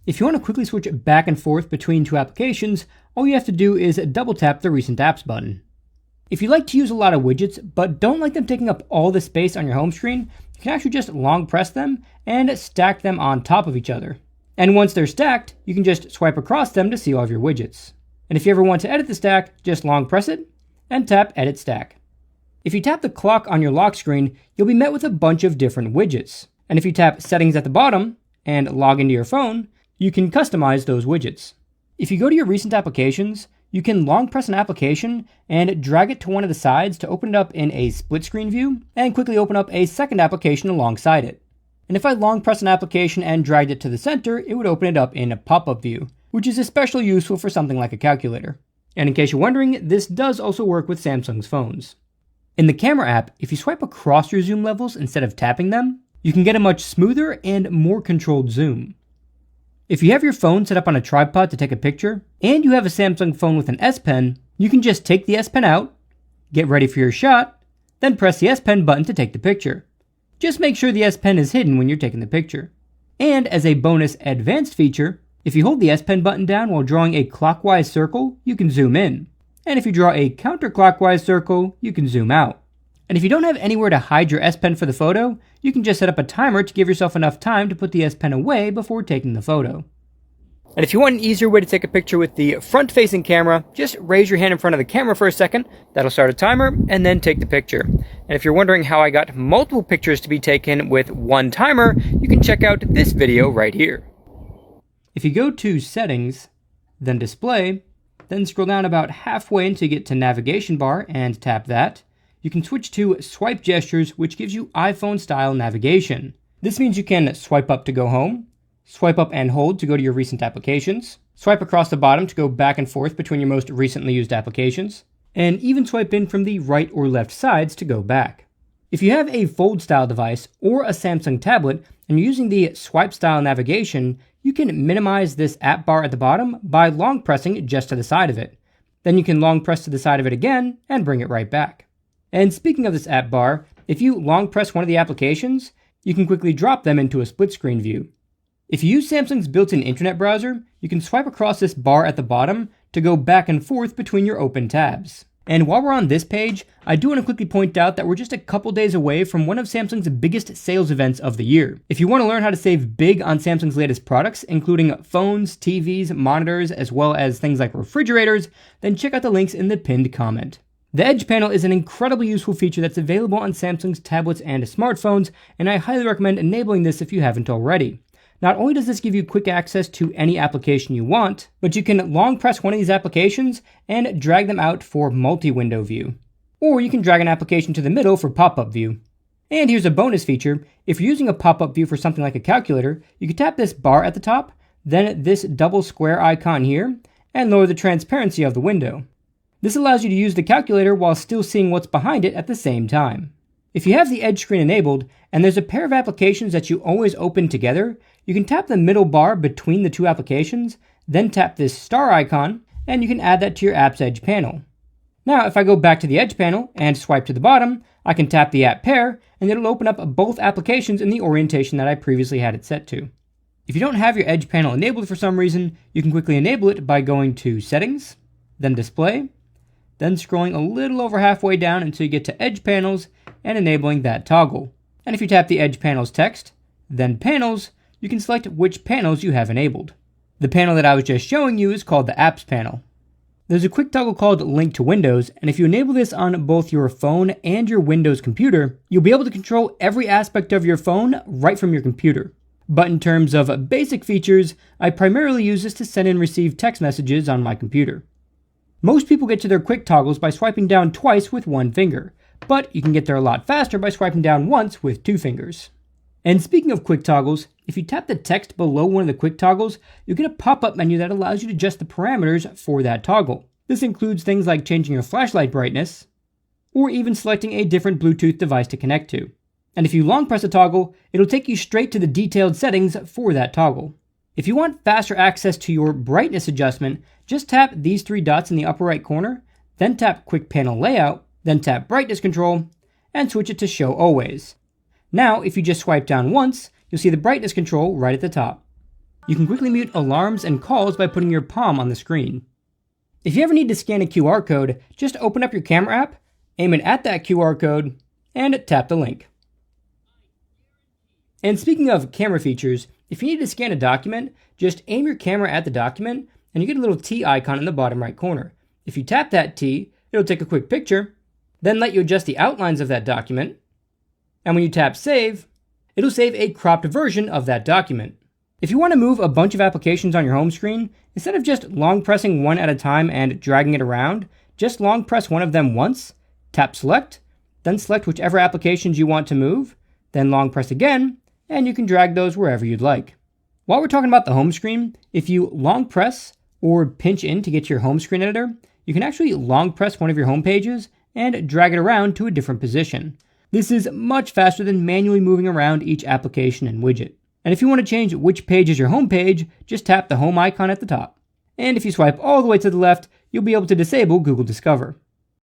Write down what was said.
If you want to quickly switch back and forth between two applications, all you have to do is double tap the Recent Apps button. If you like to use a lot of widgets, but don't like them taking up all the space on your home screen, you can actually just long press them and stack them on top of each other. And once they're stacked, you can just swipe across them to see all of your widgets. And if you ever want to edit the stack, just long press it and tap Edit Stack. If you tap the clock on your lock screen, you'll be met with a bunch of different widgets. And if you tap Settings at the bottom and log into your phone, you can customize those widgets. If you go to your recent applications, you can long press an application and drag it to one of the sides to open it up in a split screen view and quickly open up a second application alongside it. And if I long press an application and dragged it to the center, it would open it up in a pop-up view, which is especially useful for something like a calculator. And in case you're wondering, this does also work with Samsung's phones. In the camera app, if you swipe across your zoom levels instead of tapping them, you can get a much smoother and more controlled zoom. If you have your phone set up on a tripod to take a picture, and you have a Samsung phone with an S Pen, you can just take the S Pen out, get ready for your shot, then press the S Pen button to take the picture. Just make sure the S Pen is hidden when you're taking the picture. And as a bonus advanced feature, if you hold the S Pen button down while drawing a clockwise circle, you can zoom in. And if you draw a counterclockwise circle, you can zoom out. And if you don't have anywhere to hide your S Pen for the photo, you can just set up a timer to give yourself enough time to put the S Pen away before taking the photo. And if you want an easier way to take a picture with the front-facing camera, just raise your hand in front of the camera for a second, that'll start a timer, and then take the picture. And if you're wondering how I got multiple pictures to be taken with one timer, you can check out this video right here. If you go to Settings, then Display, then scroll down about halfway until you get to Navigation Bar and tap that, you can switch to Swipe Gestures, which gives you iPhone-style navigation. This means you can swipe up to go home, swipe up and hold to go to your recent applications, swipe across the bottom to go back and forth between your most recently used applications, and even swipe in from the right or left sides to go back. If you have a fold-style device or a Samsung tablet and you're using the swipe-style navigation, you can minimize this app bar at the bottom by long pressing just to the side of it. Then you can long press to the side of it again and bring it right back. And speaking of this app bar, if you long press one of the applications, you can quickly drop them into a split screen view. If you use Samsung's built-in internet browser, you can swipe across this bar at the bottom to go back and forth between your open tabs. And while we're on this page, I do want to quickly point out that we're just a couple days away from one of Samsung's biggest sales events of the year. If you want to learn how to save big on Samsung's latest products, including phones, TVs, monitors, as well as things like refrigerators, then check out the links in the pinned comment. The Edge panel is an incredibly useful feature that's available on Samsung's tablets and smartphones, and I highly recommend enabling this if you haven't already. Not only does this give you quick access to any application you want, but you can long press one of these applications and drag them out for multi-window view. Or you can drag an application to the middle for pop-up view. And here's a bonus feature. If you're using a pop-up view for something like a calculator, you can tap this bar at the top, then this double square icon here, and lower the transparency of the window. This allows you to use the calculator while still seeing what's behind it at the same time. If you have the Edge screen enabled, and there's a pair of applications that you always open together, you can tap the middle bar between the two applications, then tap this star icon, and you can add that to your app's Edge panel. Now, if I go back to the Edge panel and swipe to the bottom, I can tap the app pair, and it'll open up both applications in the orientation that I previously had it set to. If you don't have your Edge panel enabled for some reason, you can quickly enable it by going to Settings, then Display, then scrolling a little over halfway down until you get to Edge Panels and enabling that toggle. And if you tap the Edge Panels text, then Panels, you can select which panels you have enabled. The panel that I was just showing you is called the Apps panel. There's a quick toggle called Link to Windows, and if you enable this on both your phone and your Windows computer, you'll be able to control every aspect of your phone right from your computer. But in terms of basic features, I primarily use this to send and receive text messages on my computer. Most people get to their quick toggles by swiping down twice with one finger, but you can get there a lot faster by swiping down once with two fingers. And speaking of quick toggles, if you tap the text below one of the quick toggles, you get a pop-up menu that allows you to adjust the parameters for that toggle. This includes things like changing your flashlight brightness, or even selecting a different Bluetooth device to connect to. And if you long press a toggle, it'll take you straight to the detailed settings for that toggle. If you want faster access to your brightness adjustment, just tap these three dots in the upper right corner, then tap Quick Panel Layout, then tap Brightness Control, and switch it to Show Always. Now, if you just swipe down once, you'll see the brightness control right at the top. You can quickly mute alarms and calls by putting your palm on the screen. If you ever need to scan a QR code, just open up your camera app, aim it at that QR code, and tap the link. And speaking of camera features, if you need to scan a document, just aim your camera at the document, and you get a little T icon in the bottom right corner. If you tap that T, it'll take a quick picture, then let you adjust the outlines of that document, and when you tap Save, it'll save a cropped version of that document. If you want to move a bunch of applications on your home screen, instead of just long pressing one at a time and dragging it around, just long press one of them once, tap Select, then select whichever applications you want to move, then long press again, and you can drag those wherever you'd like. While we're talking about the home screen, if you long press or pinch in to get to your home screen editor, you can actually long press one of your home pages and drag it around to a different position. This is much faster than manually moving around each application and widget. And if you want to change which page is your home page, just tap the home icon at the top. And if you swipe all the way to the left, you'll be able to disable Google Discover.